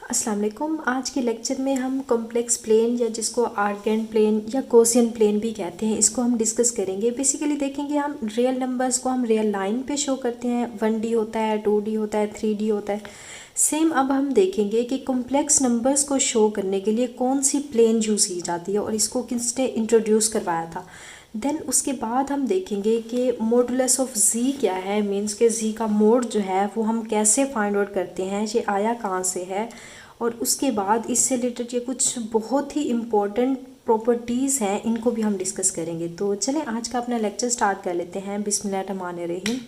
अस्सलाम वालेकुम। आज के लेक्चर में हम कॉम्प्लेक्स प्लेन या जिसको आर्गेंट प्लेन या कोसियन प्लेन भी कहते हैं इसको हम डिस्कस करेंगे। बेसिकली देखेंगे हम रियल नंबर्स को हम रियल लाइन पे शो करते हैं। 1D होता है, 2D होता है, 3D होता है। सेम अब हम देखेंगे कि कॉम्प्लेक्स नंबर्स को शो करने के लिए कौन सी प्लेन यूज़ की जाती है और इसको किसने इंट्रोड्यूस करवाया था। देन उसके बाद हम देखेंगे कि मॉडुलस ऑफ जी क्या है, मींस के जी का मोड जो है वो हम कैसे फाइंड आउट करते हैं, ये आया कहाँ से है। और उसके बाद इससे रिलेटेड ये कुछ बहुत ही इम्पोर्टेंट प्रॉपर्टीज़ हैं, इनको भी हम डिस्कस करेंगे। तो चलें आज का अपना लेक्चर स्टार्ट कर लेते हैं। बिस्मिल्लाहिर्रहमानिर्रहीम।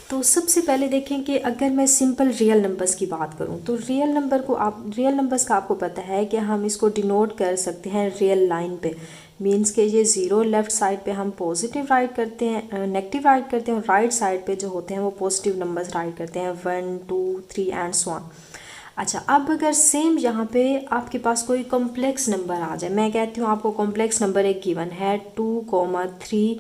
तो सबसे पहले देखें कि अगर मैं सिंपल रियल नंबर्स की बात करूं तो रियल नंबर्स का आपको पता है कि हम इसको डिनोट कर सकते हैं रियल लाइन पे। मींस के ये ज़ीरो लेफ़्ट साइड पे हम पॉजिटिव राइट करते हैं, नेगेटिव राइट करते हैं, और राइट साइड पे जो होते हैं वो पॉजिटिव नंबर्स राइट करते हैं, 1 2 3 एंड सो ऑन। अच्छा, अब अगर सेम यहाँ पे आपके पास कोई कॉम्प्लेक्स नंबर आ जाए, मैं कहती हूँ आपको कॉम्प्लेक्स नंबर एक गिवन है 2,3,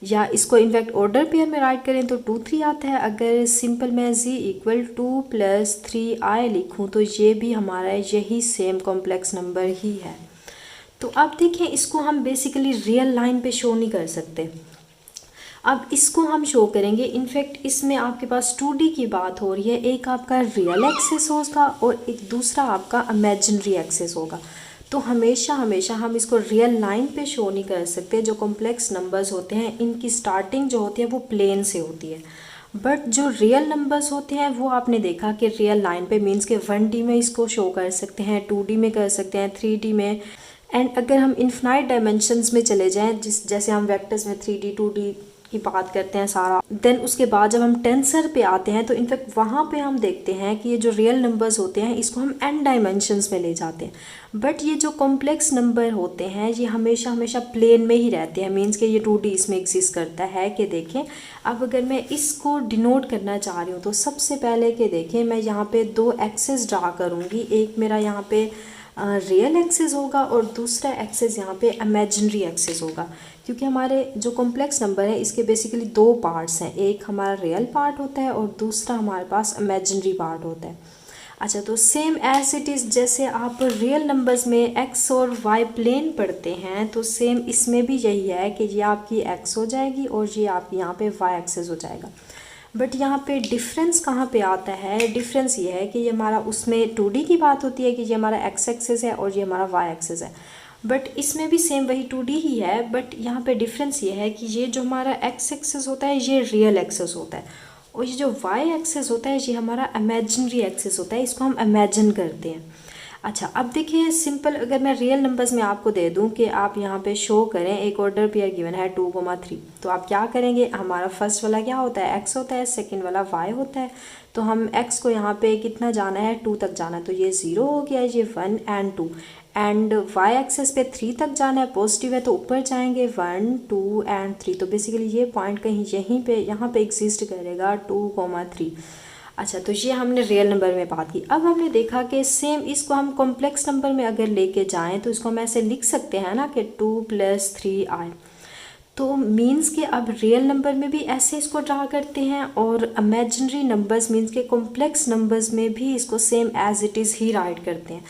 या इसको इनफैक्ट ऑर्डर पेयर में राइट करें तो 2 3 आता है। अगर सिंपल मैं z इक्वल 2 + 3i लिखूँ तो ये भी हमारा यही सेम कॉम्प्लेक्स नंबर ही है। तो अब देखिए इसको हम बेसिकली रियल लाइन पे शो नहीं कर सकते। अब इसको हम शो करेंगे, इनफैक्ट इसमें आपके पास 2D की बात हो रही है। एक आपका रियल एक्सेस होगा और एक दूसरा आपका इमेजिनरी एक्सेस होगा। तो हमेशा हम इसको रियल लाइन पे शो नहीं कर सकते। जो कॉम्प्लेक्स नंबर्स होते हैं इनकी स्टार्टिंग जो होती है वो प्लेन से होती है, बट जो रियल नंबर्स होते हैं वो आपने देखा कि रियल लाइन पे मीन्स के 1D में इसको शो कर सकते हैं, 2D में कर सकते हैं, 3D में। एंड अगर हम इन्फिनाइट डायमेंशंस में चले जाएं, जैसे हम वेक्टर्स में 3D 2D की बात करते हैं सारा, देन उसके बाद जब हम टेंसर पे आते हैं तो इनफैक्ट वहाँ पे हम देखते हैं कि ये जो रियल नंबर्स होते हैं इसको हम n डायमेंशंस में ले जाते हैं। बट ये जो कॉम्प्लेक्स नंबर होते हैं ये हमेशा प्लेन में ही रहते हैं। मीन्स कि ये 2D इसमें एग्जिस्ट करता है। कि देखें अब अगर मैं इसको डिनोट करना चाह रही हूँ तो सबसे पहले कि देखें मैं यहाँ पे 2 एक्सेस ड्रा करूँगी। एक मेरा यहाँ पे रियल एक्सेस होगा और दूसरा एक्सेस यहाँ पे इमेजिनरी एक्सेस होगा, क्योंकि हमारे जो कॉम्प्लेक्स नंबर है इसके बेसिकली 2 पार्ट्स हैं। एक हमारा रियल पार्ट होता है और दूसरा हमारे पास इमेजिनरी पार्ट होता है। अच्छा, तो सेम एज इट इज़ जैसे आप रियल नंबर्स में x और y प्लेन पढ़ते हैं तो सेम इसमें भी यही है कि ये आपकी x हो जाएगी और ये आपकी यहाँ पे y एक्सेस हो जाएगा। बट यहाँ पे डिफरेंस कहाँ पे आता है? डिफरेंस ये है कि ये हमारा उसमें 2D की बात होती है कि ये हमारा x एक्सेस है और ये हमारा y एक्सेस है। बट इसमें भी सेम वही 2D ही है, बट यहाँ पे डिफरेंस ये है कि ये जो हमारा x एक्सेस होता है ये रियल एक्सेस होता है और ये जो y एक्सेस होता है ये हमारा इमेजिनरी एक्सेस होता है। इसको हम इमेजिन करते हैं। अच्छा, अब देखिए सिंपल अगर मैं रियल नंबर्स में आपको दे दूं कि आप यहाँ पे शो करें, एक ऑर्डर पेयर गिवन है 2,3, तो आप क्या करेंगे? हमारा फर्स्ट वाला क्या होता है? x होता है, सेकंड वाला y होता है। तो हम x को यहाँ पे कितना जाना है? 2 तक जाना है, तो ये 0 हो गया, ये 1 एंड 2। एंड y एक्सेस पे 3 तक जाना है, पॉजिटिव है तो ऊपर जाएंगे 1 2 एंड 3। तो बेसिकली ये पॉइंट कहीं यहीं पे यहाँ पे एग्जिस्ट करेगा 2,3। अच्छा, तो ये हमने रियल नंबर में बात की। अब हमने देखा कि सेम इसको हम कॉम्प्लेक्स नंबर में अगर लेके जाएं तो इसको हम ऐसे लिख सकते हैं ना कि 2 + 3i। तो मीन्स के अब रियल नंबर में भी ऐसे इसको ड्रा करते हैं और इमेजिनरी नंबर्स मीन्स के कॉम्प्लेक्स नंबर्स में भी इसको सेम एज इट इज़ ही राइट करते हैं।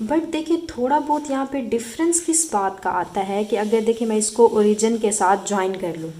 बट देखिए थोड़ा बहुत यहाँ पे डिफरेंस किस बात का आता है कि अगर देखिए मैं इसको ओरिजिन के साथ ज्वाइन कर लूँ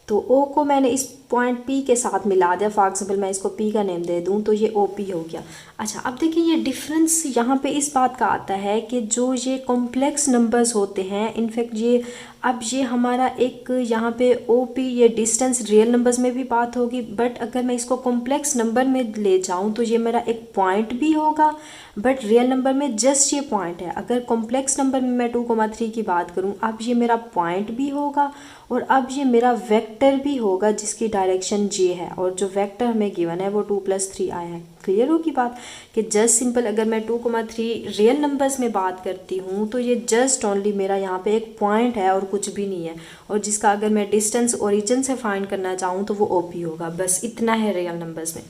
तो ओ को मैंने इस पॉइंट पी के साथ मिला दिया। फॉर एग्जाम्पल मैं इसको पी का नेम दे दूं तो ये ओ पी हो गया। अच्छा, अब देखिए ये डिफरेंस यहाँ पे इस बात का आता है कि जो ये कॉम्प्लेक्स नंबर्स होते हैं इनफैक्ट ये अब ये हमारा एक यहाँ पे ओ पी ये डिस्टेंस रियल नंबर्स में भी बात होगी, बट अगर मैं इसको कॉम्प्लेक्स नंबर में ले जाऊँ तो ये मेरा एक पॉइंट भी होगा, बट रियल नंबर में जस्ट ये पॉइंट है। अगर कॉम्प्लेक्स नंबर में मैं 2,3 की बात करूँ, अब ये मेरा पॉइंट भी होगा और अब ये मेरा वेक्टर भी होगा जिसकी डायरेक्शन जे है, और जो वेक्टर हमें गिवन है वो 2 + 3i है। क्लियर होगी बात कि जस्ट सिंपल अगर मैं 2,3 रियल नंबर्स में बात करती हूँ तो ये जस्ट ओनली मेरा यहाँ पे एक पॉइंट है और कुछ भी नहीं है, और जिसका अगर मैं डिस्टेंस ओरिजिन से फाइंड करना चाहूँ तो वो ओपी होगा। बस इतना है रियल नंबर्स में।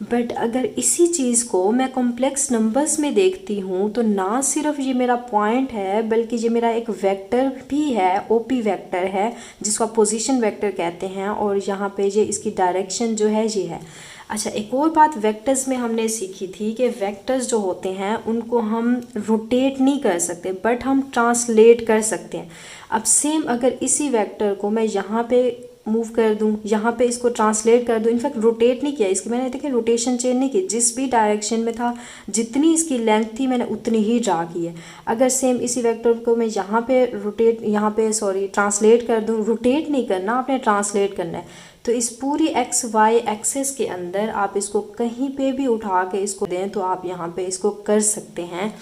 बट अगर इसी चीज़ को मैं कॉम्प्लेक्स नंबर्स में देखती हूँ तो ना सिर्फ ये मेरा पॉइंट है बल्कि ये मेरा एक वेक्टर भी है, ओपी वेक्टर है जिसको आप पोजीशन वेक्टर कहते हैं, और यहाँ पे ये इसकी डायरेक्शन जो है ये है। अच्छा, एक और बात वेक्टर्स में हमने सीखी थी कि वेक्टर्स जो होते हैं उनको हम रोटेट नहीं कर सकते बट हम ट्रांसलेट कर सकते हैं। अब सेम अगर इसी वेक्टर को मैं यहाँ पे मूव कर दूँ, यहाँ पे इसको ट्रांसलेट कर दूँ, इनफैक्ट रोटेट नहीं किया इसकी मैंने, देखिए रोटेशन चेंज नहीं की, जिस भी डायरेक्शन में था जितनी इसकी लेंथ थी मैंने उतनी ही ड्रा की है। अगर सेम इसी वेक्टर को मैं यहाँ पे ट्रांसलेट कर दूँ, रोटेट नहीं करना, आपने ट्रांसलेट करना है। तो इस पूरी एक्स वाई एक्सेस के अंदर आप इसको कहीं पे भी उठा के इसको दें तो आप यहाँ पे इसको कर सकते हैं।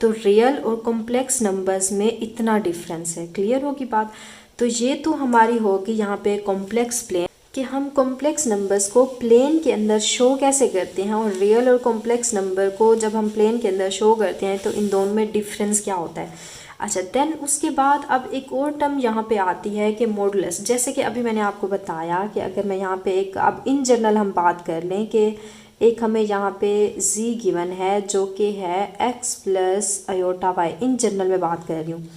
तो रियल और कॉम्प्लेक्स नंबर्स में इतना डिफरेंस है। क्लियर होगी बात? तो ये तो हमारी होगी यहाँ पे कॉम्प्लेक्स प्लेन, कि हम कॉम्प्लेक्स नंबर्स को प्लेन के अंदर शो कैसे करते हैं, और रियल और कॉम्प्लेक्स नंबर को जब हम प्लेन के अंदर शो करते हैं तो इन दोनों में डिफरेंस क्या होता है। अच्छा, देन उसके बाद अब एक और टर्म यहाँ पे आती है कि मॉडुलस। जैसे कि अभी मैंने आपको बताया कि अगर मैं यहाँ पे एक, अब इन जनरल हम बात कर लें कि एक हमें यहाँ पे z गिवन है जो कि है x plus iota y, in general में बात कर रही हूँ।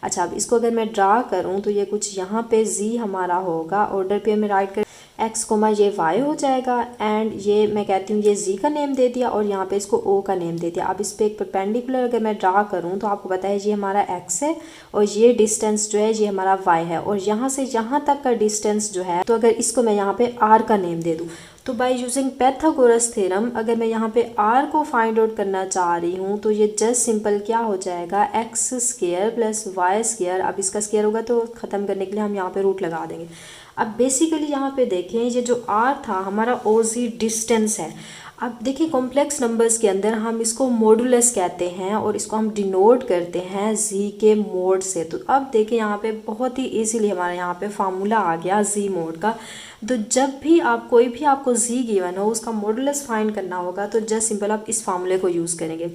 अच्छा, अब इसको अगर मैं ड्रा करूँ तो ये कुछ यहाँ पे z हमारा होगा, ऑर्डर पे हमें राइट कर x कोमा ये y हो जाएगा, एंड ये मैं कहती हूँ ये z का नेम दे दिया और यहाँ पे इसको o का नेम दे दिया। अब इस पर एक परपेंडिकुलर अगर मैं ड्रा करूँ तो आपको पता है ये हमारा x है और ये डिस्टेंस जो है ये हमारा y है, और यहाँ से यहाँ तक का डिस्टेंस जो है, तो अगर इसको मैं यहाँ पे r का नेम दे दूँ तो बाय यूजिंग पैथागोरस थ्योरम अगर मैं यहाँ पे r को फाइंड आउट करना चाह रही हूँ तो ये जस्ट सिंपल क्या हो जाएगा, x square plus y square. अब इसका स्क्वायर होगा तो ख़त्म करने के लिए हम यहाँ पे रूट लगा देंगे। अब बेसिकली यहाँ पे देखें ये जो r था हमारा ओजी डिस्टेंस है। अब देखिए कॉम्प्लेक्स नंबर्स के अंदर हम इसको मॉडुलस कहते हैं और इसको हम डिनोट करते हैं z के मोड से। तो अब देखिए यहाँ पे बहुत ही इजीली हमारा यहाँ पे फार्मूला आ गया z मोड का। तो जब भी आप कोई भी आपको z गिवन हो उसका मॉडुलस फाइंड करना होगा तो जस्ट सिंपल आप इस फार्मूले को यूज़ करेंगे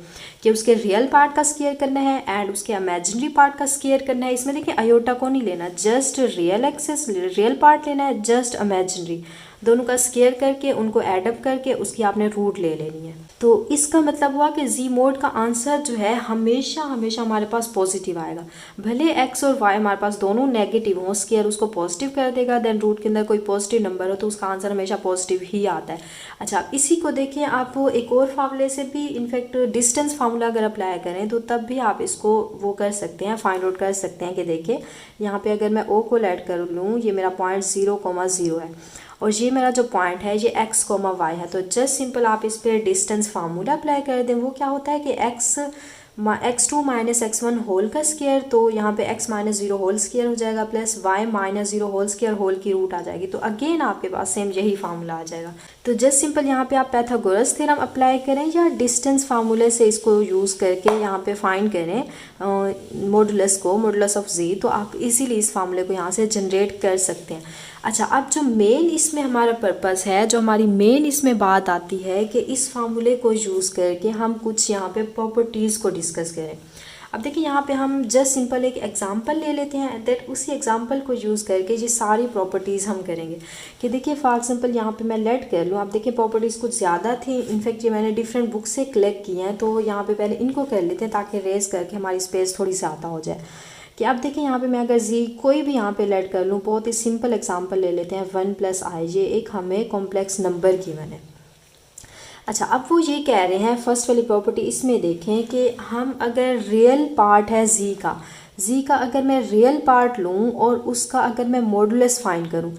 कि उसके रियल पार्ट का स्क्वायर करना है एंड उसके इमेजिनरी पार्ट का स्क्वायर करना है। इसमें देखिए अयोटा को नहीं लेना, just real access real part लेना है, जस्ट इमेजिनरी दोनों का स्क्वायर करके उनको एडअप करके उसकी आपने रूट ले लेनी है। तो इसका मतलब हुआ कि z मोड का आंसर जो है हमेशा हमेशा हमारे पास पॉजिटिव आएगा, भले x और y हमारे पास दोनों नेगेटिव हो, स्क्वायर उसको पॉजिटिव कर देगा, देन रूट के अंदर कोई पॉजिटिव नंबर हो तो उसका आंसर हमेशा पॉजिटिव ही आता है। अच्छा, इसी को देखिए आप एक और फार्मूले से भी, इनफैक्ट डिस्टेंस फार्मूला अगर अप्लाई करें तो तब भी आप इसको वो कर सकते हैं, फाइंड आउट कर सकते हैं कि देखिए यहाँ पे अगर मैं o को ऐड कर लूँ, ये मेरा पॉइंट 0,0 है और ये मेरा जो पॉइंट है ये x, y है। तो जस्ट सिंपल आप इस पर डिस्टेंस फार्मूला अप्लाई कर दें। वो क्या होता है कि x2 माइनस x1 होल का स्क्वायर, तो यहाँ पे x माइनस 0 होल स्क्वायर हो जाएगा plus y minus 0 whole square, whole की रूट आ जाएगी। तो अगेन आपके पास सेम यही फार्मूला आ जाएगा। तो जस्ट सिंपल यहाँ पे आप पैथागोरस थ्योरम अप्लाई करें या डिस्टेंस फार्मूले से इसको यूज़ करके यहाँ पे फाइंड करें मॉडुलस को, मॉडुलस ऑफ z, तो आप इजीली इस फार्मूले को यहाँ से जनरेट कर सकते हैं। अच्छा, अब जो मेन इसमें हमारा पर्पस है, जो हमारी मेन इसमें बात आती है कि इस फार्मूले को यूज़ करके हम कुछ यहाँ पे प्रॉपर्टीज़ को डिस्कस करें। अब देखिए यहाँ पे हम जस्ट सिंपल एक एग्जांपल ले लेते हैं, दैट उसी एग्जांपल को यूज़ करके ये सारी प्रॉपर्टीज़ हम करेंगे। कि देखिए फॉर एग्जांपल यहाँ पे मैं लेट कर लूँ, आप देखिए प्रॉपर्टीज़ कुछ ज़्यादा थी, इनफैक्ट ये मैंने डिफरेंट बुक से कलेक्ट किए हैं, तो यहाँ पे पहले इनको कर लेते हैं ताकि रेस करके हमारी स्पेस थोड़ी ज़्यादा हो जाए। कि अब देखिए यहाँ पे मैं अगर z कोई भी यहाँ पे लेट कर लूँ, बहुत ही सिंपल एग्जांपल ले लेते हैं 1 + i, ये एक हमें कॉम्प्लेक्स नंबर गिवन है। अच्छा, अब वो ये कह रहे हैं फर्स्ट वाली प्रॉपर्टी इसमें देखें कि हम अगर रियल पार्ट है z का अगर मैं रियल पार्ट लूँ और उसका अगर मैं मॉडुलस फाइंड करूँ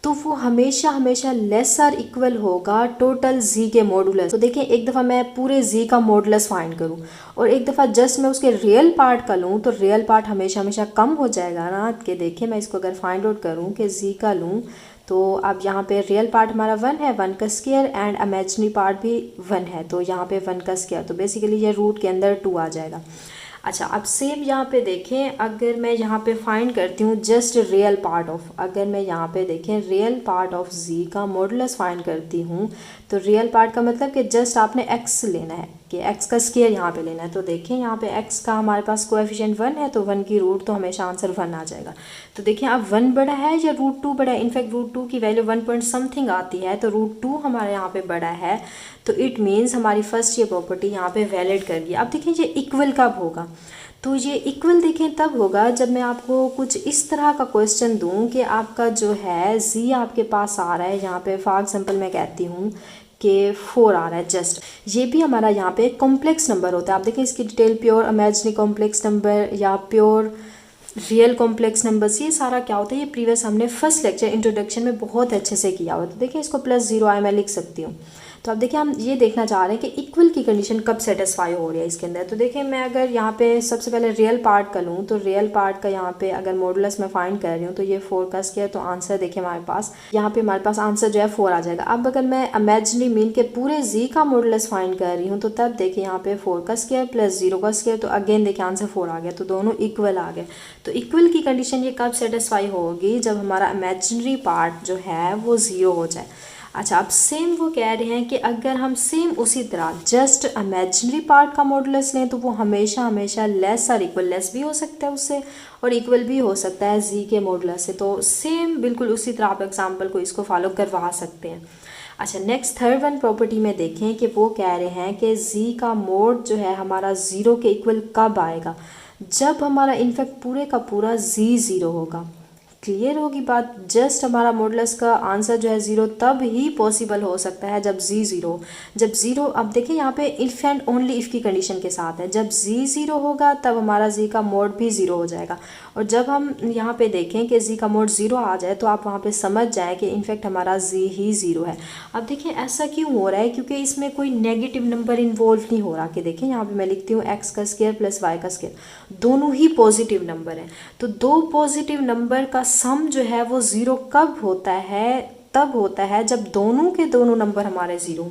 तो वो हमेशा हमेशा लेस आर इक्वल होगा टोटल z के मॉडुलस। तो देखिए एक दफ़ा मैं पूरे z का मॉडुलस फाइंड करूँ और एक दफ़ा जस्ट मैं उसके रियल पार्ट का लूँ तो रियल पार्ट हमेशा हमेशा कम हो जाएगा ना। कि देखिए मैं इसको अगर फाइंड आउट करूँ कि z का लूँ तो अब यहाँ पे रियल पार्ट हमारा 1 है, 1 का स्क्वायर, एंड इमेजिनरी पार्ट भी 1 है, तो यहाँ पे 1 का स्क्वायर, तो बेसिकली ये रूट के अंदर 2 आ जाएगा। अच्छा, अब सेम यहाँ पे देखें अगर मैं यहाँ पे फाइंड करती हूँ जस्ट रियल पार्ट ऑफ, अगर मैं यहाँ पे देखें रियल पार्ट ऑफ z का मॉडुलस फाइंड करती हूँ तो रियल पार्ट का मतलब कि जस्ट आपने x लेना है, कि x का स्क्वायर यहाँ पे लेना है। तो देखें यहाँ पे x का हमारे पास कोएफिशिएंट 1 है, तो 1 की रूट तो हमेशा आंसर 1 आ जाएगा। तो देखिए अब 1 बड़ा है या √2 बड़ा है, इनफैक्ट √2 की वैल्यू 1 पॉइंट समथिंग आती है, तो √2 हमारे यहाँ पे बड़ा है, तो इट मीन्स हमारी फर्स्ट ये प्रॉपर्टी यहाँ पे वैलिड कर गई। अब देखिए ये इक्वल कब होगा, तो ये इक्वल देखें तब होगा जब मैं आपको कुछ इस तरह का क्वेश्चन दूं कि आपका जो है z आपके पास आ रहा है, यहाँ पे फॉर एग्जांपल मैं कहती हूँ कि 4 आ रहा है जस्ट, ये भी हमारा यहाँ पे कॉम्प्लेक्स नंबर होता है। आप देखें इसकी detail, pure imaginary complex number या प्योर रियल कॉम्प्लेक्स नंबर्स, ये सारा क्या होता है, ये प्रीवियस हमने फर्स्ट लेक्चर इंट्रोडक्शन में बहुत अच्छे से किया हुआ। तो देखिए इसको +0 मैं लिख सकती हूँ। तो अब देखिए हम ये देखना चाह रहे हैं कि इक्वल की कंडीशन कब सेटिस्फाई हो रही है इसके अंदर। तो देखिए मैं अगर यहाँ पे सबसे पहले रियल पार्ट का लूँ, तो रियल पार्ट का यहाँ पे अगर मॉडुलस में फाइंड कर रही हूँ, तो ये 4 का स्क्वायर, तो आंसर देखिए हमारे पास यहाँ पे हमारे पास आंसर जो है 4 आ जाएगा। अब अगर मैं इमेजिनरी मीन के पूरे z का मॉडुलस फाइंड कर रही हूँ, तो तब देखिए यहाँ पे 4 का स्क्वायर प्लस 0 का स्क्वायर, तो अगेन देखिए आंसर 4 आ गया, तो दोनों इक्वल आ गए। तो इक्वल की कंडीशन ये कब सेटिस्फाई होगी, जब हमारा इमेजिनरी पार्ट जो है वो 0 हो जाए। अच्छा, अब सेम वो कह रहे हैं कि अगर हम सेम उसी तरह जस्ट इमेजिनरी पार्ट का मॉडुलस लें, तो वो हमेशा हमेशा लेस और इक्वल, लेस भी हो सकता है उससे और इक्वल भी हो सकता है z के मॉडुलस से। तो सेम बिल्कुल उसी तरह आप एग्जाम्पल को इसको फॉलो करवा सकते हैं। अच्छा, नेक्स्ट थर्ड वन प्रॉपर्टी में देखें कि वो कह रहे हैं कि z का मोड जो है हमारा 0 के इक्वल कब आएगा, जब हमारा इनफैक्ट पूरे का पूरा z 0 होगा। क्लियर होगी बात, जस्ट हमारा मॉडुलस का आंसर जो है 0 तब ही पॉसिबल हो सकता है जब z 0, जब 0, अब देखिए यहाँ पे इफ़ एंड ओनली इफ़ की कंडीशन के साथ है, जब z 0 होगा तब हमारा z का मोड भी 0 हो जाएगा। और जब हम यहाँ पे देखें कि z का मोड 0 आ जाए, तो आप वहाँ पे समझ जाए कि इनफैक्ट हमारा z ही 0 है। अब देखिए ऐसा क्यों हो रहा है, क्योंकि इसमें कोई नेगेटिव नंबर इन्वॉल्व नहीं हो रहा। कि देखिए यहाँ पे मैं लिखती हूँ x का स्क्वायर प्लस y का स्क्वायर, दोनों ही पॉजिटिव नंबर हैं। तो दो पॉजिटिव नंबर का सम जो है वो 0 कब होता है, तब होता है जब दोनों के दोनों नंबर हमारे 0।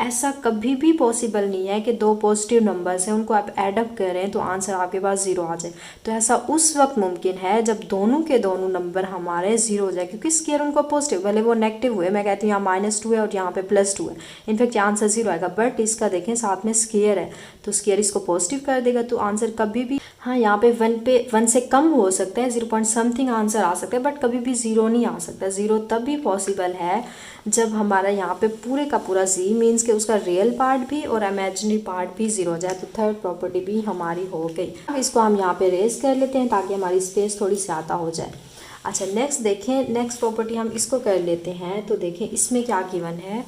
ऐसा कभी भी पॉसिबल नहीं है कि दो पॉजिटिव नंबर्स हैं उनको आप ऐड अप करें तो आंसर आपके पास 0 आ जाए। तो ऐसा उस वक्त मुमकिन है जब दोनों के दोनों नंबर हमारे 0 हो जाए, क्योंकि स्क्वायर उनको पॉजिटिव, भले वो नेगेटिव हुए, मैं कहती हूँ यहाँ -2 है और यहाँ पे +2 है, इनफैक्ट यहाँ आंसर 0 आएगा। बट इसका देखें साथ में स्क्वायर है, तो स्क्वायर इसको पॉजिटिव कर देगा, तो आंसर कभी भी, हाँ यहाँ पे 1 से कम हो सकता है, 0 पॉइंट समथिंग आंसर आ सकता है, बट कभी भी 0 नहीं आ सकता। 0 तब भी पॉसिबल है जब हमारा यहाँ पे पूरे का पूरा z मीन्स कि उसका रियल पार्ट भी और इमेजिनरी पार्ट भी 0 हो जाए। तो थर्ड प्रॉपर्टी भी हमारी हो गई। अब इसको हम यहाँ पे रेस कर लेते हैं ताकि हमारी स्पेस थोड़ी ज़्यादा हो जाए। अच्छा, नेक्स्ट देखें, नेक्स्ट प्रॉपर्टी हम इसको कर लेते हैं। तो देखें इसमें क्या गिवन है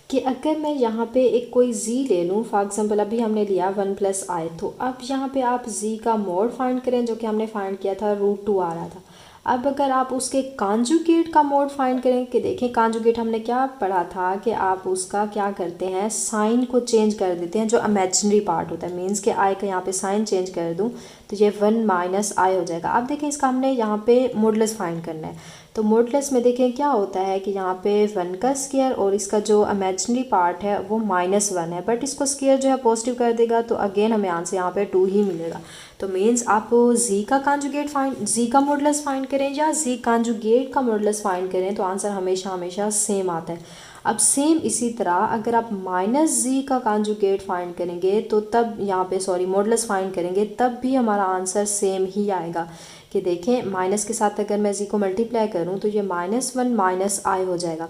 कि अगर मैं यहाँ पे एक कोई z ले लूँ, फॉर एग्जांपल अभी हमने लिया 1 + i, तो अब यहाँ पे आप z का मोड फाइंड करें, जो कि हमने फाइंड किया था √2 आ रहा था। अब अगर आप उसके कॉन्जुगेट का मोड फाइंड करें, कि देखें कॉन्जुगेट हमने क्या पढ़ा था कि आप उसका क्या करते हैं, साइन को चेंज कर देते हैं जो इमेजिनरी पार्ट होता है। मीन्स कि आई का यहाँ पे साइन चेंज कर दूँ तो ये 1 - i हो जाएगा। अब देखें इसका हमने यहाँ पे मॉडुलस फाइंड करना है, तो मॉडुलस में देखें क्या होता है कि यहाँ पे 1 का स्क्वायर और इसका जो इमेजिनरी पार्ट है वो -1 है, बट इसको स्क्वायर जो है पॉजिटिव कर देगा, तो अगेन हमें आंसर यहाँ पे 2 ही मिलेगा। तो मीन्स आप z का कॉन्जुगेट फाइंड, z का मॉडुलस फाइंड करें या z कॉन्जुगेट का मॉडुलस फाइंड करें, तो आंसर हमेशा हमेशा सेम आता है। अब सेम इसी तरह अगर आप -z का कॉन्जुगेट फाइंड करेंगे, तो तब यहाँ पे मॉडुलस फाइंड करेंगे, तब भी हमारा आंसर सेम ही आएगा। कि देखें माइनस के साथ अगर मैं z को मल्टीप्लाई करूँ तो ये -1 - i हो जाएगा।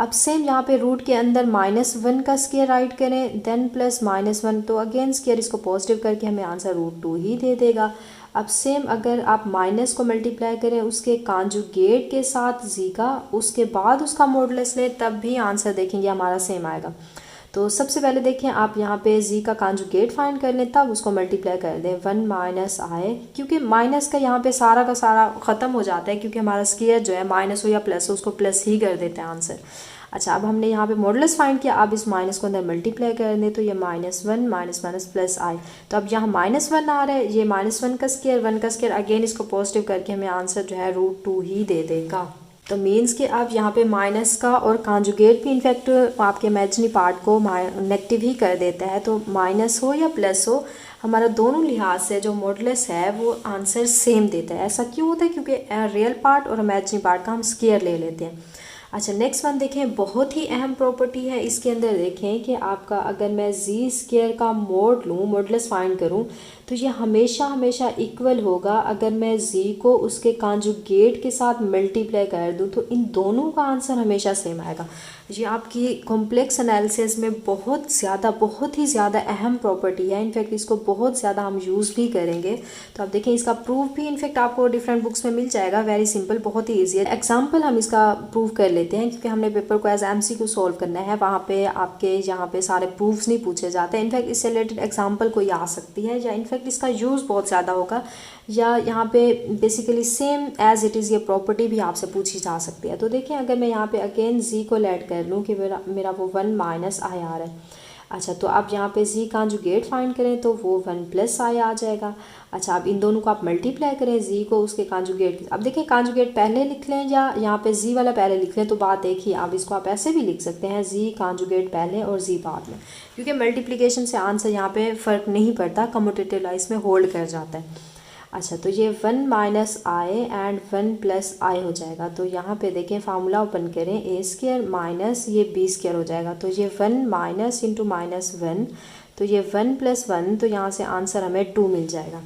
अब सेम यहाँ पे रूट के अंदर -1 का स्क्वायर राइट करें, देन प्लस -1, तो अगेन स्क्वायर इसको पॉजिटिव करके हमें आंसर √2 ही दे देगा। अब सेम अगर आप माइनस को मल्टीप्लाई करें उसके कॉन्जुगेट के साथ z का, उसके बाद उसका मॉडुलस लें, तब भी आंसर देखेंगे हमारा सेम आएगा। तो सबसे पहले देखें आप यहाँ पे z का कॉन्जुगेट फाइंड कर लें, तब उसको मल्टीप्लाई कर दें 1 - i, क्योंकि माइनस का यहाँ पे सारा का सारा ख़त्म हो जाता है, क्योंकि हमारा स्क्वायर जो है माइनस हो या प्लस हो उसको प्लस ही कर देते हैं आंसर। अच्छा, अब हमने यहाँ पे मॉडुलस फाइंड किया, अब इस माइनस को अंदर मल्टीप्लाई कर दें, तो ये -1 - i, तो अब यहाँ -1 आ रहा है, ये -1 का स्क्वायर, 1 का स्क्वायर, अगेन इसको पॉजिटिव करके हमें आंसर जो है √2 ही दे देगा। तो मीन्स कि आप यहाँ पे माइनस का और कॉन्जुगेट भी इनफैक्ट आपके इमेजिनरी पार्ट को नेगेटिव ही कर देता है, तो माइनस हो या प्लस हो, हमारा दोनों लिहाज से जो मॉडुलस है वो आंसर सेम देता है। ऐसा क्यों होता है, क्योंकि रियल पार्ट और इमेजिनरी पार्ट का हम स्क्वायर ले लेते हैं। अच्छा नेक्स्ट वन देखें, बहुत ही अहम प्रॉपर्टी है इसके अंदर। देखें कि आपका अगर मैं जी स्क्वायर का मोड लूँ, मॉडुलस फाइंड करूँ, तो ये हमेशा हमेशा इक्वल होगा अगर मैं जी को उसके कॉन्जुगेट के साथ मल्टीप्लाई कर दूँ, तो इन दोनों का आंसर हमेशा सेम आएगा। ये आपकी कॉम्प्लेक्स एनालिसिस में बहुत ही ज़्यादा अहम प्रॉपर्टी है। इनफैक्ट इसको बहुत ज़्यादा हम यूज़ भी करेंगे। तो आप देखें इसका प्रूफ भी इनफैक्ट आपको डिफरेंट बुक्स में मिल जाएगा। वेरी सिंपल, बहुत ही ईजी है। एग्जाम्पल हम इसका प्रूफ कर लेते हैं, क्योंकि हमने पेपर को एज MCQ सॉल्व करना है। वहाँ पे आपके यहाँ पे सारे प्रूफ्स नहीं पूछे जाते। इनफैक्ट इससे रिलेटेड एग्जाम्पल कोई आ सकती है, या इनफैक्ट इसका यूज़ बहुत ज़्यादा होगा, या यहाँ पे basically same as it is ये प्रॉपर्टी भी आपसे पूछी जा सकती है। तो देखिए अगर मैं यहाँ पे अगेन जी को ऐड कर लूँ कि मेरा वो 1 माइनस आई आ रहा है। अच्छा, तो आप यहाँ पे जी कॉन्जुगेट फाइंड करें तो वो 1 प्लस आई आ जाएगा। अच्छा, अब इन दोनों को आप मल्टीप्लाई करें, जी को उसके कॉन्जुगेट। अब देखिए कॉन्जुगेट पहले लिख लें या यहाँ पे जी वाला पहले लिख लें, तो बात एक ही। अब इसको आप ऐसे भी लिख सकते हैं, जी कॉन्जुगेट पहले और जी बाद में, क्योंकि मल्टीप्लिकेशन से आंसर यहाँ पे फ़र्क नहीं पड़ता, कम्यूटेटिव लाइज में होल्ड कर जाता है। अच्छा, तो ये 1 माइनस आई एंड 1 प्लस आई हो जाएगा। तो यहाँ पे देखें फार्मूला ओपन करें, ए स्क्वायर माइनस ये बी स्क्वायर हो जाएगा। तो ये 1 माइनस इंटू माइनस 1, तो ये 1 प्लस 1, तो यहाँ से आंसर हमें 2 मिल जाएगा।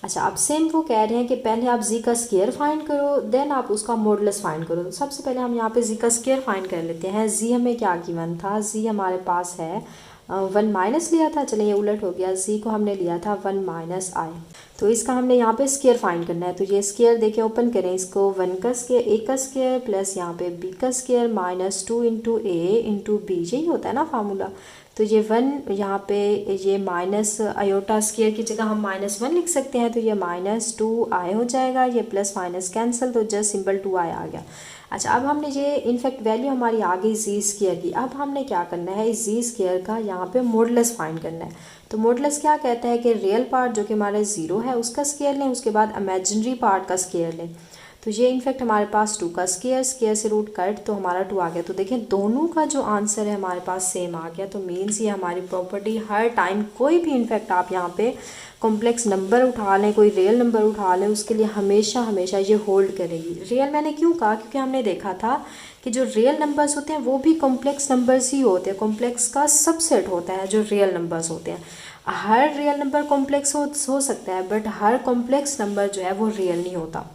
अच्छा, अब सेम वो कह रहे हैं कि पहले आप जी का स्क्वायर फाइंड करो, देन आप उसका मॉडुलस फाइंड करो। तो सबसे पहले हम यहाँ पे जी का स्क्वायर फाइंड कर लेते हैं। जी हमें क्या गिवन था, जी हमारे पास है 1 माइनस लिया था, चलिए ये उलट हो गया, जी को हमने लिया था 1 माइनस आई। तो इसका हमने यहाँ पे स्क्वायर फाइंड करना है। तो ये स्क्वायर देखिए ओपन करें इसको, 1 का स्क्वायर, ए का स्क्वायर प्लस यहाँ पे बी का स्क्वायर माइनस 2 इंटू ए इंटू बी, यही होता है ना फार्मूला। तो ये 1 यहाँ पे ये माइनस आयोटा स्क्वायर की जगह हम -1 लिख सकते हैं। तो ये -2 आई हो जाएगा, ये प्लस माइनस कैंसिल, तो जस्ट सिंपल 2 आई आ गया। अच्छा, अब हमने ये इनफैक्ट वैल्यू हमारी आ गई जी स्क्वायर की। अब हमने क्या करना है, इस जी स्क्वायर का यहाँ पे मॉडुलस फाइंड करना है। तो मॉडुलस क्या कहता है कि रियल पार्ट जो कि हमारे 0 है उसका स्क्वायर लें, उसके बाद इमेजिनरी पार्ट का स्क्वायर लें। तो ये इनफैक्ट हमारे पास 2 का स्क्वायर, स्क्वायर से रूट कट, तो हमारा 2 आ गया। तो देखें दोनों का जो आंसर है हमारे पास सेम आ गया। तो मीन्स ये हमारी प्रॉपर्टी हर टाइम कोई भी इनफैक्ट आप यहाँ पे कॉम्प्लेक्स नंबर उठा लें, कोई रियल नंबर उठा लें, उसके लिए हमेशा हमेशा ये होल्ड करेगी। रियल मैंने क्यों कहा, क्योंकि हमने देखा था कि जो रियल नंबर्स होते हैं वो भी कॉम्प्लेक्स नंबर्स ही होते हैं। कॉम्प्लेक्स का सबसेट होता है जो रियल नंबर्स होते हैं। हर रियल नंबर कॉम्प्लेक्स हो सकता है, बट हर कॉम्प्लेक्स नंबर जो है वो रियल नहीं होता।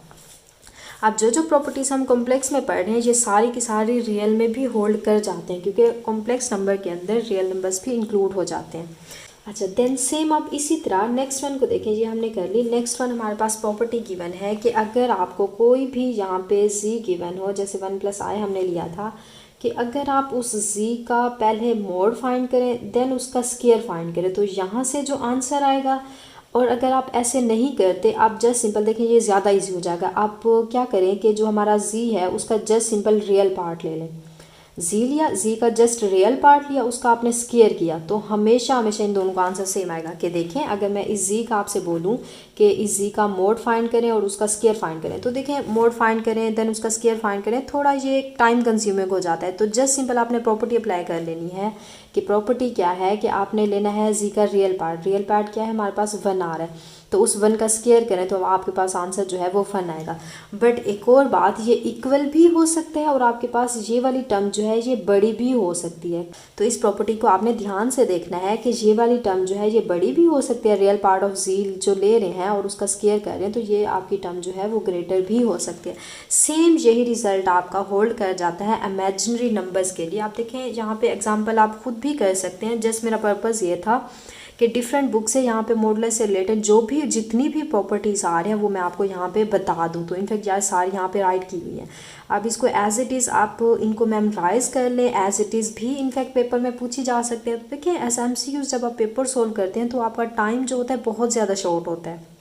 अब जो प्रॉपर्टीज़ हम कॉम्प्लेक्स में पढ़ रहे हैं ये सारी की सारी रियल में भी होल्ड कर जाते हैं, क्योंकि कॉम्प्लेक्स नंबर के अंदर रियल नंबर्स भी इंक्लूड हो जाते हैं। अच्छा, देन सेम अब इसी तरह नेक्स्ट वन को देखें, ये हमने कर ली। नेक्स्ट वन हमारे पास प्रॉपर्टी गिवन है कि अगर आपको कोई भी यहाँ पे जी गिवन हो, जैसे 1 प्लस आई हमने लिया था, कि अगर आप उस जी का पहले मोड फाइंड करें देन उसका स्क्वायर फाइंड करें, तो यहाँ से जो आंसर आएगा, और अगर आप ऐसे नहीं करते, आप जस्ट सिंपल देखें ये ज़्यादा इजी हो जाएगा। आप क्या करें कि जो हमारा जी है उसका जस्ट सिंपल रियल पार्ट ले लें। जी लिया, जी का जस्ट रियल पार्ट लिया, उसका आपने स्क्वायर किया, तो हमेशा हमेशा इन दोनों का आंसर सेम आएगा। कि देखें अगर मैं इस जी का आपसे बोलूं कि इस जी का मोड फाइंड करें और उसका स्क्वायर फाइंड करें, तो देखें मोड फाइंड करें देन उसका स्क्वायर फाइंड करें, थोड़ा ये टाइम कंज्यूमिंग हो जाता है। तो जस्ट सिंपल आपने प्रॉपर्टी अप्लाई कर लेनी है कि प्रॉपर्टी क्या है कि आपने लेना है जी का रियल पार्ट। रियल पार्ट क्या है, हमारे पास 1 आ रहा है, तो उस 1 का स्क्वायर करें तो आपके पास आंसर जो है वो 1 आएगा। बट एक और बात, ये इक्वल भी हो सकता है और आपके पास ये वाली टर्म जो है ये बड़ी भी हो सकती है। तो इस प्रॉपर्टी को आपने ध्यान से देखना है कि ये वाली टर्म जो है ये बड़ी भी हो सकती है। रियल पार्ट ऑफ जी जो ले रहे हैं और उसका स्क्वायर कर रहे हैं, तो ये आपकी टर्म जो है वो ग्रेटर भी हो सकती है। सेम यही रिजल्ट आपका होल्ड कर जाता है इमेजिनरी नंबर्स के लिए। आप देखें यहाँ पे एग्जाम्पल आप खुद भी कर सकते हैं। जस्ट मेरा पर्पज़ ये था कि डिफरेंट बुक से यहाँ पे मॉडुलस से रिलेटेड जो भी जितनी भी प्रॉपर्टीज़ आ रही हैं वो मैं आपको यहाँ पे बता दूँ। तो इनफैक्ट यार सारी यहाँ पे राइट की हुई है। अब इसको एज इट इज़ आप इनको मेमोराइज कर लें, एज इट इज़ भी इनफैक्ट पेपर में पूछी जा सकते हैं। तो देखिए SMCQs जब आप पेपर सोल्व करते हैं तो आपका टाइम जो होता है बहुत ज़्यादा शॉर्ट होता है।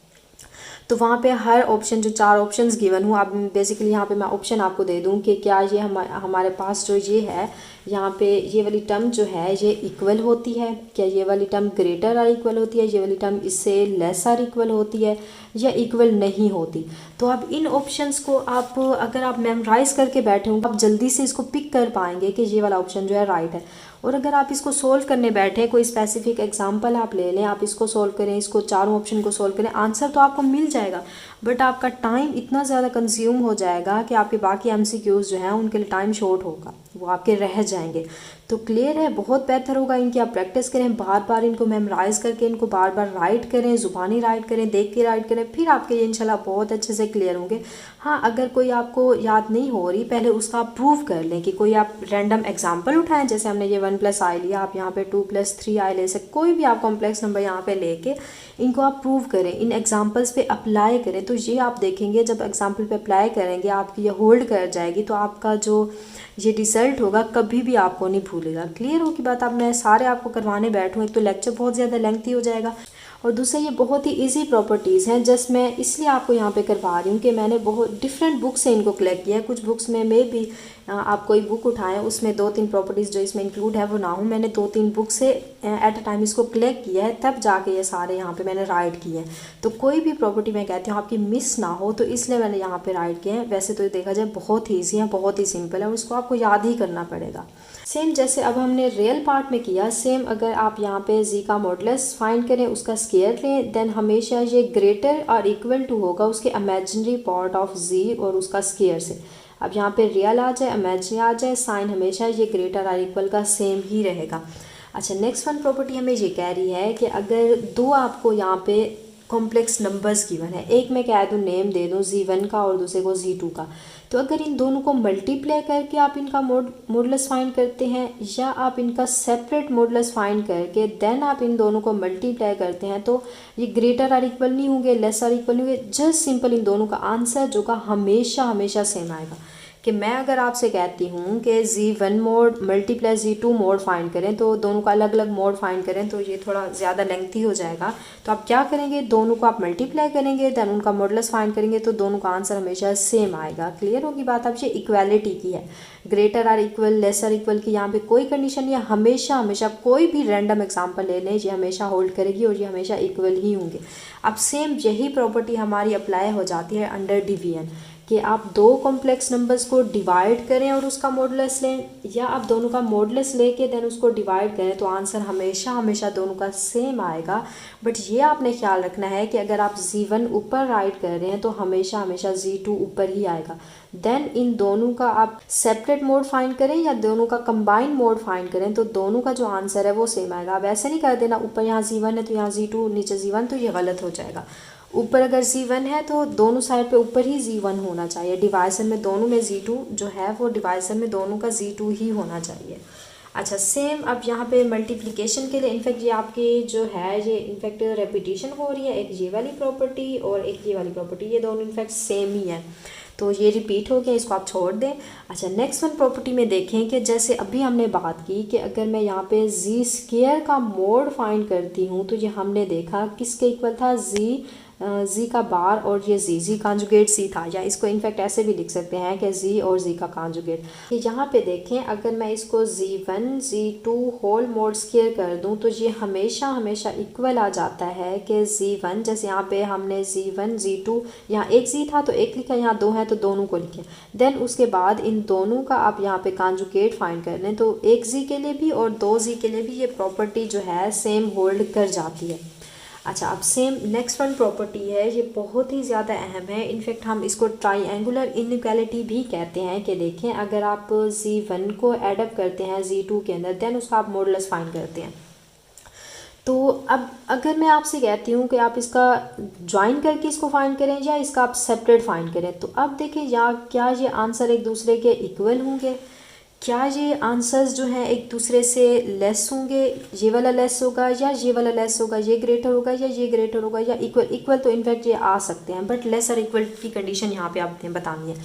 तो वहाँ पे हर ऑप्शन जो 4 ऑप्शंस गिवन हूँ, अब बेसिकली यहाँ पे मैं ऑप्शन आपको दे दूँ कि क्या ये हमारे पास जो ये है यहाँ पे ये वाली टर्म जो है ये इक्वल होती है, क्या ये वाली टर्म ग्रेटर और इक्वल होती है, ये वाली टर्म इससे लेस और इक्वल होती है या इक्वल नहीं होती। तो अब इन ऑप्शंस को आप अगर आप मेमोराइज करके बैठे होंगे आप जल्दी से इसको पिक कर पाएंगे कि ये वाला ऑप्शन जो है राइट है। और अगर आप इसको सोल्व करने बैठे, कोई स्पेसिफिक एग्जांपल आप ले लें, आप इसको सोल्व करें, इसको चारों ऑप्शन को सोल्व करें, आंसर तो आपको मिल जाएगा बट आपका टाइम इतना ज़्यादा कंज्यूम हो जाएगा कि आपके बाकी एमसीक्यूज़ जो हैं उनके लिए टाइम शॉर्ट होगा, वो आपके रह जाएंगे। तो क्लियर है, बहुत बेहतर होगा इनकी आप प्रैक्टिस करें, बार बार इनको मेमोराइज करके इनको बार बार राइट करें, ज़ुबानी राइट करें, देख के राइट करें, फिर आपके ये इंशाल्लाह बहुत अच्छे से क्लियर होंगे। हाँ, अगर कोई आपको याद नहीं हो रही पहले उसका आप प्रूव कर लें कि कोई आप रैंडम एग्जांपल उठाएं, जैसे हमने ये 1+i लिया, आप यहाँ पे 2+3i ले सकते, कोई भी आप कॉम्प्लेक्स नंबर यहाँ पे लेके इनको आप प्रूव करें, इन एग्जांपल्स पे अप्लाई करें। तो ये आप देखेंगे जब एग्जांपल पे अप्लाई करेंगे आपकी ये होल्ड कर जाएगी, तो आपका जो ये रिज़ल्ट होगा कभी भी आपको नहीं भूलेगा। क्लियर हो की बात। अब मैं सारे आपको करवाने बैठूँ, एक तो लेक्चर बहुत ज़्यादा लेंथी हो जाएगा और दूसरा ये बहुत ही इजी प्रॉपर्टीज़ हैं, जस्ट मैं इसलिए आपको यहाँ पे करवा रही हूँ कि मैंने बहुत डिफरेंट बुक से इनको कलेक्ट किया है। कुछ बुक्स में भी आप कोई बुक उठाएं उसमें 2-3 प्रॉपर्टीज़ जो इसमें इंक्लूड है वो ना हो, मैंने 2-3 बुक से एट अ टाइम इसको कलेक्ट किया है, तब जाके ये सारे यहाँ पे मैंने राइट किए हैं। तो कोई भी प्रॉपर्टी मैं कहती हूँ आपकी मिस ना हो, तो इसलिए मैंने यहाँ पे राइट किए हैं। वैसे तो देखा जाए बहुत ही ईजी है, बहुत ही सिंपल है और उसको आपको याद ही करना पड़ेगा। सेम जैसे अब हमने रियल पार्ट में किया, सेम अगर आप यहाँ पे जी का मॉडुलस फाइंड करें, उसका स्क्वायर लें, देन हमेशा ये ग्रेटर और इक्वल टू होगा उसके इमेजिनरी पार्ट ऑफ जी और उसका स्क्वायर से। अब यहाँ पे रियल आ जाए, इमेजिनरी आ जाए, साइन हमेशा ये ग्रेटर और इक्वल का सेम ही रहेगा। अच्छा, नेक्स्ट वन प्रॉपर्टी हमें ये कह रही है कि अगर दो आपको यहाँ पे कॉम्प्लेक्स नंबर्स गिवन है, एक मैं कह दूँ नेम दे दूँ Z1 का और दूसरे को Z2 का, तो अगर इन दोनों को मल्टीप्लाई करके आप इनका मॉडुलस फाइंड करते हैं या आप इनका सेपरेट मॉडुलस फाइंड करके देन आप इन दोनों को मल्टीप्लाई करते हैं, तो ये ग्रेटर और इक्वल नहीं होंगे, लेस और इक्वल नहीं होंगे, जस्ट सिंपल इन दोनों का आंसर जो का हमेशा सेम आएगा। कि मैं अगर आपसे कहती हूँ कि Z1 mode multiply Z2 mode find करें, तो दोनों का अलग अलग मोड फाइंड करें, तो ये थोड़ा ज़्यादा लेंथी हो जाएगा। तो आप क्या करेंगे, दोनों को आप मल्टीप्लाई करेंगे, देन उनका मॉडुलस फाइंड करेंगे, तो दोनों का आंसर हमेशा सेम आएगा। क्लियर होगी बात। अब ये इक्वालिटी की है, ग्रेटर और इक्वल, लेस और इक्वल की यहाँ पे कोई कंडीशन नहीं है, हमेशा कोई भी रैंडम एग्जाम्पल ले लें ये हमेशा होल्ड करेगी और ये हमेशा इक्वल ही होंगे। अब सेम यही प्रॉपर्टी हमारी अप्लाई हो जाती है अंडर डिवीजन, कि आप दो कॉम्प्लेक्स नंबर्स को डिवाइड करें और उसका मॉडुलस लें, या आप दोनों का मॉडुलस लेके देन उसको डिवाइड करें, तो आंसर हमेशा दोनों का सेम आएगा। बट ये आपने ख्याल रखना है कि अगर आप Z1 ऊपर राइट कर रहे हैं तो हमेशा Z2 ऊपर ही आएगा। देन इन दोनों का आप सेपरेट मोड फाइंड करें या दोनों का कंबाइन मोड फाइंड करें, तो दोनों का जो आंसर है वो सेम आएगा। अब ऐसे नहीं कर देना ऊपर यहाँ Z1 है तो यहाँ Z2, नीचे Z1, तो ये गलत हो जाएगा। ऊपर अगर Z1 है तो दोनों साइड पे ऊपर ही Z1 होना चाहिए, डिवाइजर में दोनों में Z2 जो है वो डिवाइजर में दोनों का Z2 ही होना चाहिए। अच्छा, सेम अब यहाँ पे मल्टीप्लिकेशन के लिए इनफैक्ट ये आपकी जो है ये इनफैक्ट रेपिटेशन हो रही है, एक ये वाली प्रॉपर्टी और एक ये वाली प्रॉपर्टी, ये दोनों इनफैक्ट सेम ही है, तो ये रिपीट हो गया, इसको आप छोड़ दें। अच्छा, नेक्स्ट वन प्रॉपर्टी में देखें कि जैसे अभी हमने बात की कि अगर मैं यहाँ पे जी स्क्वायर का मोड फाइंड करती हूँ, तो ये हमने देखा किसके इक्वल था, जी का बार और ये जी कॉन्जुगेट सी था, या इसको इनफैक्ट ऐसे भी लिख सकते हैं कि जी और जी का कॉन्जुगेट। यहाँ पे देखें अगर मैं इसको Z1 Z2 whole mode square कर दूँ तो ये हमेशा इक्वल आ जाता है कि Z1, जैसे यहाँ पे हमने Z1 Z2, यहाँ एक जी था तो एक लिखा, यहाँ दो है तो दोनों को लिखें। देन उसके बाद इन दोनों का आप यहाँ पे कॉन्जुगेट फाइंड कर लें, तो एक जी के लिए भी और दो जी के लिए भी ये प्रॉपर्टी जो है सेम होल्ड कर जाती है। अच्छा, अब सेम नेक्स्ट वन प्रॉपर्टी है, ये बहुत ही ज़्यादा अहम है, इनफैक्ट हम इसको ट्राइंगुलर इनइक्वालिटी भी कहते हैं। कि देखें अगर आप Z1 को एडअप करते हैं Z2 के अंदर, देन उसका आप मॉडुलस फाइंड करते हैं, तो अब अगर मैं आपसे कहती हूँ कि आप इसका ज्वाइन करके इसको फाइंड करें या इसका आप सेपरेट फाइंड करें, तो अब देखें या क्या ये आंसर एक दूसरे के इक्वल होंगे, क्या ये आंसर्स जो हैं एक दूसरे से लेस होंगे, ये वाला लेस होगा या ये वाला लेस होगा, ये ग्रेटर होगा या ये ग्रेटर होगा, या इक्वल तो इनफैक्ट ये आ सकते हैं, बट लेस और इक्वल की कंडीशन यहाँ पे आपने बतानी है।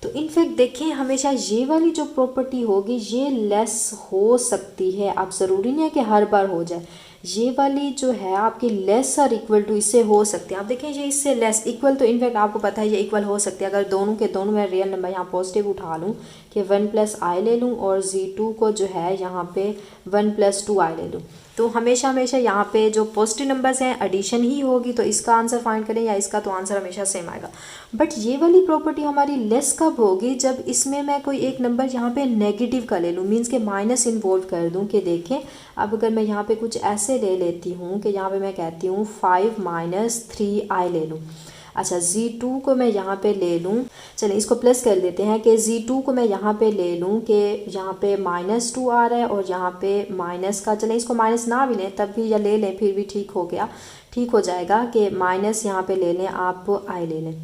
तो इनफैक्ट देखें हमेशा ये वाली जो प्रॉपर्टी होगी ये लेस हो सकती है, आप ज़रूरी नहीं है कि हर बार हो जाए, ये वाली जो है आपकी लेस और इक्वल टू इससे हो सकती है। आप देखें ये इससे लेस, इक्वल तो इनफैक्ट आपको पता है ये इक्वल हो सकती है अगर दोनों के दोनों मैं रियल नंबर यहाँ पॉजिटिव उठा लूँ कि 1 + i ले लूँ और z2 को जो है यहाँ पे 1 + 2i ले लूँ, तो हमेशा हमेशा यहाँ पे जो पॉजिटिव नंबर्स हैं एडिशन ही होगी, तो इसका आंसर फाइंड करें या इसका, तो आंसर हमेशा सेम आएगा। बट ये वाली प्रॉपर्टी हमारी लेस कब होगी, जब इसमें मैं कोई एक नंबर यहाँ पे नेगेटिव का ले लूँ, मीन्स के माइनस इन्वॉल्व कर दूँ। कि देखें अब अगर मैं यहाँ पे कुछ ऐसे ले लेती हूँ कि यहाँ पे मैं कहती हूँ 5 - 3i ले लूँ। अच्छा z2 को मैं यहाँ पे ले लूँ, चलिए इसको प्लस कर देते हैं कि z2 को मैं यहाँ पे ले लूँ कि यहाँ पे -2 आ रहा है और यहाँ पे माइनस का, चलें इसको माइनस ना भी लें तब भी, या ले लें फिर भी ठीक हो गया, ठीक हो जाएगा कि माइनस यहाँ पे ले लें आप i ले लें।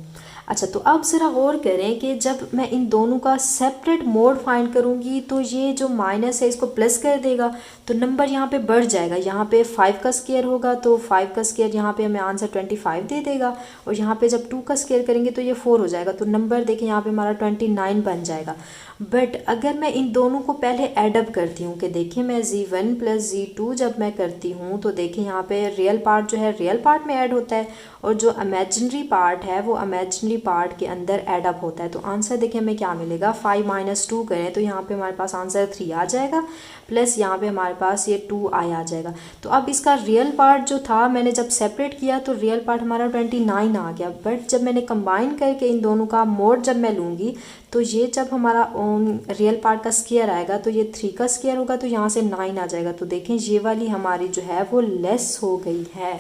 अच्छा तो अब ज़रा गौर करें कि जब मैं इन दोनों का सेपरेट मोड फाइंड करूँगी तो ये जो माइनस है इसको प्लस कर देगा, तो नंबर यहाँ पे बढ़ जाएगा। यहाँ पे 5 का स्क्वायर होगा तो 5 का स्क्वायर यहाँ पे हमें आंसर 25 दे देगा, और यहाँ पे जब 2 का स्क्वायर करेंगे तो ये 4 हो जाएगा, तो नंबर देखें यहाँ पे हमारा 29 बन जाएगा। बट अगर मैं इन दोनों को पहले एडअप करती हूँ कि देखिए मैं z1 + z2 जब मैं करती हूँ तो देखिए यहाँ पे रियल पार्ट जो है रियल पार्ट में ऐड होता है और जो इमेजिनरी पार्ट है वो इमेजिनरी पार्ट के अंदर एडअप होता है। तो आंसर देखिए हमें क्या मिलेगा, 5 - 2 करें तो यहाँ पे हमारे पास आंसर 3 आ जाएगा, प्लस यहाँ पे हमारे पास ये 2i आ जाएगा। तो अब इसका रियल पार्ट जो था मैंने जब सेपरेट किया तो रियल पार्ट हमारा 29 आ गया, बट जब मैंने कंबाइन करके इन दोनों का मोड जब मैं लूँगी तो ये जब हमारा रियल पार्ट का स्क्वायर आएगा तो ये 3 का स्क्वायर होगा, तो यहाँ से 9 आ जाएगा। तो देखें ये वाली हमारी जो है वो लेस हो गई है।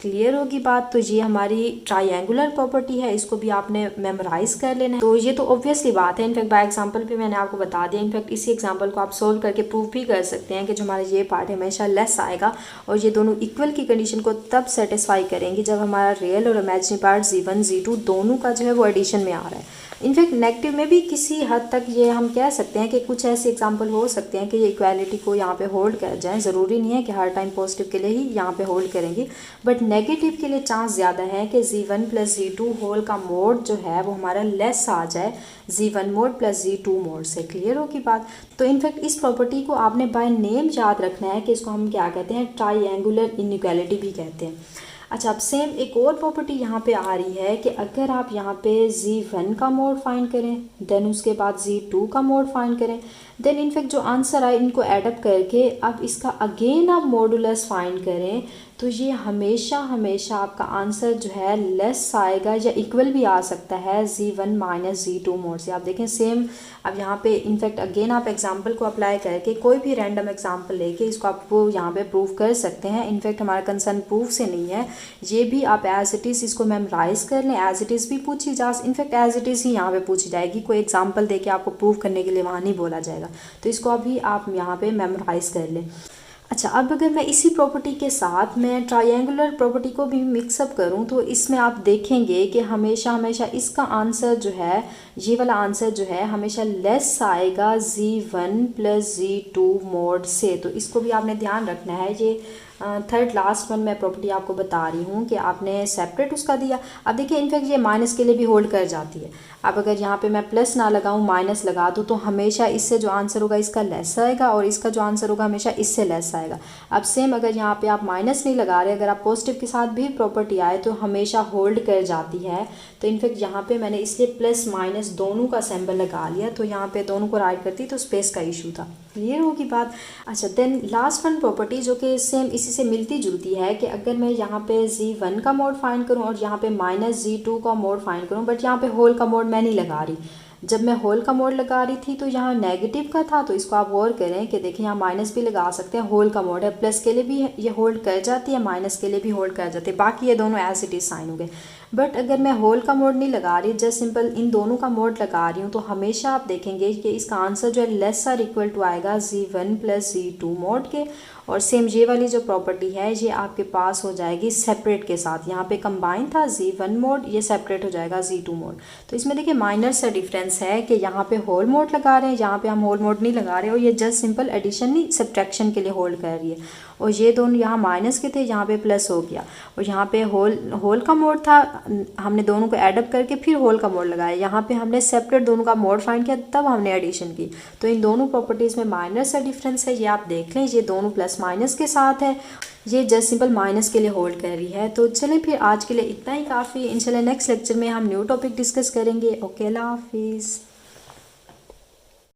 क्लियर होगी बात। तो ये हमारी ट्रायंगुलर प्रॉपर्टी है, इसको भी आपने मेमोराइज कर लेना है। तो ये तो ऑब्वियसली बात है, इनफैक्ट बाय एग्जांपल भी मैंने आपको बता दिया। इनफैक्ट इसी एग्जांपल को आप सोल्व करके प्रूव भी कर सकते हैं कि जो हमारा ये पार्ट है हमेशा लेस आएगा, और ये दोनों इक्वल की कंडीशन को तब सेटिस्फाई करेंगी जब हमारा रियल और इमेजिनरी पार्ट z1 z2 दोनों का जो है वो एडिशन में आ रहा है। इनफैक्ट नेगेटिव में भी किसी हद तक ये हम कह सकते हैं कि कुछ ऐसे एग्जांपल हो सकते हैं कि ये इक्वालिटी को यहाँ पे होल्ड कर जाए। ज़रूरी नहीं है कि हर टाइम पॉजिटिव के लिए ही यहाँ पे होल्ड करेंगी, बट नेगेटिव के लिए चांस ज़्यादा है कि z1 + z2 होल का मोड जो है वो हमारा लेस आ जाए z1 मोड + z2 मोड से। क्लियर होगी बात। तो इनफैक्ट इस प्रॉपर्टी को आपने बाय नेम याद रखना है कि इसको हम क्या कहते हैं, ट्रायंगुलर इनइक्वालिटी भी कहते हैं। अच्छा अब सेम एक और प्रॉपर्टी यहाँ पे आ रही है कि अगर आप यहाँ पे z1 का मोड फाइंड करें, देन उसके बाद z2 का मोड फाइंड करें, देन इनफैक्ट जो आंसर आए इनको एडअप करके अब इसका अगेन आप मॉडुलस फाइंड करें, तो ये हमेशा हमेशा आपका आंसर जो है लेस आएगा या इक्वल भी आ सकता है z1 - z2 मोड से। आप देखें सेम। अब यहाँ पे इनफैक्ट अगेन आप एग्जांपल को अप्लाई करके कोई भी रैंडम एग्जांपल लेके इसको आपको यहाँ पे प्रूव कर सकते हैं। इनफैक्ट हमारा कंसर्न प्रूफ से नहीं है, ये भी आप एज इट इज़ इसको मेमोराइज कर लें, एज इट इज़ भी पूछी जा, इनफैक्ट एज इट इज़ ही यहाँ पे पूछी जाएगी, कोई एग्जाम्पल दे के आपको प्रूव करने के लिए वहाँ नहीं बोला जाएगा। तो इसको अभी आप यहाँ पे मेमोराइज कर लें। अच्छा अब अगर मैं इसी प्रॉपर्टी के साथ मैं ट्रायंगुलर प्रॉपर्टी को भी मिक्सअप करूं तो इसमें आप देखेंगे कि हमेशा हमेशा इसका आंसर जो है, ये वाला आंसर जो है हमेशा लेस आएगा z1 + z2 मोड से। तो इसको भी आपने ध्यान रखना है। ये थर्ड लास्ट वन मैं प्रॉपर्टी आपको बता रही हूँ कि आपने सेपरेट उसका दिया। अब देखिए इनफैक्ट ये माइनस के लिए भी होल्ड कर जाती है। अब अगर यहाँ पे मैं प्लस ना लगाऊँ माइनस लगा दूँ तो हमेशा इससे जो आंसर होगा इसका लेस आएगा और इसका जो आंसर होगा हमेशा इससे लेस आएगा। अब सेम अगर यहाँ पे आप माइनस नहीं लगा रहे, अगर आप पॉजिटिव के साथ भी प्रॉपर्टी आए तो हमेशा होल्ड कर जाती है। तो इनफैक्ट यहाँ पे मैंने इसलिए प्लस माइनस दोनों का सिंबल लगा लिया, तो यहाँ पे दोनों को राइट करती तो स्पेस का इशू था। क्लियर होगी बात। अच्छा देन लास्ट वन प्रॉपर्टी जो कि सेम इसी से मिलती जुलती है कि अगर मैं यहाँ पे z1 का मोड फाइंड करूँ और यहाँ पे -z2 का मोड फाइंड करूँ, बट यहाँ पे होल का मोड मैं नहीं लगा रही। जब मैं होल का मोड लगा रही थी तो यहाँ नेगेटिव का था, तो इसको आप गौर करें कि देखिए यहाँ माइनस भी लगा सकते हैं, होल का मोड है, प्लस के लिए भी ये होल्ड कर जाती है, माइनस के लिए भी होल्ड कर जाती है, बाकी ये दोनों एज इट इज साइन हो गए। बट अगर मैं होल का मोड नहीं लगा रही, जस्ट सिंपल इन दोनों का मोड लगा रही हूँ, तो हमेशा आप देखेंगे कि इसका आंसर जो है लेस आर इक्वल टू आएगा z1 + z2 मोड के। और सेम ये वाली जो प्रॉपर्टी है ये आपके पास हो जाएगी सेपरेट के साथ। यहाँ पे कंबाइन था z1 मोड, ये सेपरेट हो जाएगा z2 मोड। तो इसमें देखिए माइनर सा डिफरेंस है कि यहाँ पे होल मोड लगा रहे हैं, यहाँ पे हम होल मोड नहीं लगा रहे, और ये जस्ट सिंपल एडिशन नहीं सब्ट्रैक्शन के लिए होल्ड कर रही है। और ये दोनों यहाँ माइनस के थे, यहाँ पे प्लस हो गया, और यहाँ पे होल का मोड था, हमने दोनों को एडअप करके फिर होल का मोड लगाया। यहाँ पे हमने सेपरेट दोनों का मोड फाइंड किया, तब हमने एडिशन की। तो इन दोनों प्रॉपर्टीज़ में माइनर सा डिफरेंस है, ये आप देख लें। ये दोनों प्लस माइनस के साथ है, ये जस्ट सिंपल माइनस के लिए होल्ड कर रही है। तो चलें फिर आज के लिए इतना ही काफ़ी। इंशाल्लाह नेक्स्ट लेक्चर में हम न्यू टॉपिक डिस्कस करेंगे। ओके, अल्लाह हाफिज़।